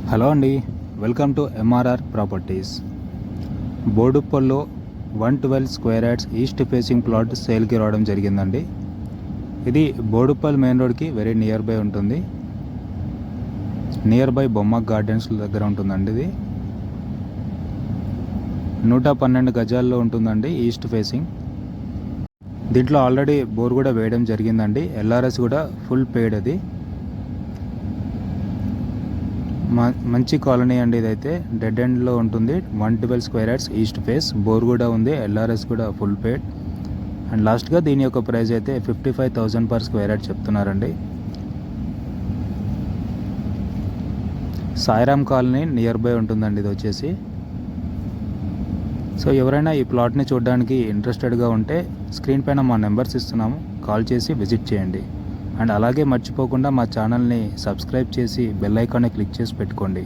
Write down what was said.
Hello అండి, welcome to MRR properties. బోడుప్పల్లో 112 square yards east facing plot సేల్కి రావడం జరిగిందండి. ఇది బోడుప్పల్ మెయిన్ రోడ్కి వెరీ నియర్ బై ఉంటుంది. నియర్ బై బొమ్మ గార్డెన్స్ దగ్గర ఉంటుందండి. ఇది 112 గజాల్లో ఉంటుందండి, ఈస్ట్ ఫేసింగ్. దీంట్లో ఆల్రెడీ బోర్ కూడా వేయడం జరిగిందండి. ఎల్ఆర్ఎస్ కూడా ఫుల్ పెయిడ్. అది మంచి కాలనీ అండి. ఇదైతే డెడ్ ఎండ్లో ఉంటుంది. 112 square yards east face, bore కూడా ఉంది, ఎల్ఆర్ఎస్ కూడా ఫుల్ పేడ్. అండ్ లాస్ట్గా దీని యొక్క ప్రైస్ అయితే 55,000 పర్ స్క్వేర్ యార్డ్ చెప్తున్నారండి. సాయిరామ్ కాలనీ నియర్ బై ఉంటుందండి ఇది వచ్చేసి. సో ఎవరైనా ఈ ప్లాట్ని చూడడానికి ఇంట్రెస్టెడ్గా ఉంటే స్క్రీన్ పైన మా నెంబర్స్ ఇస్తున్నాము, కాల్ చేసి విజిట్ చేయండి. అండ్ అలాగే మర్చిపోకుండా మా ఛానల్ని సబ్స్క్రైబ్ చేసి బెల్ ఐకాన్ని క్లిక్ చేసి పెట్టుకోండి.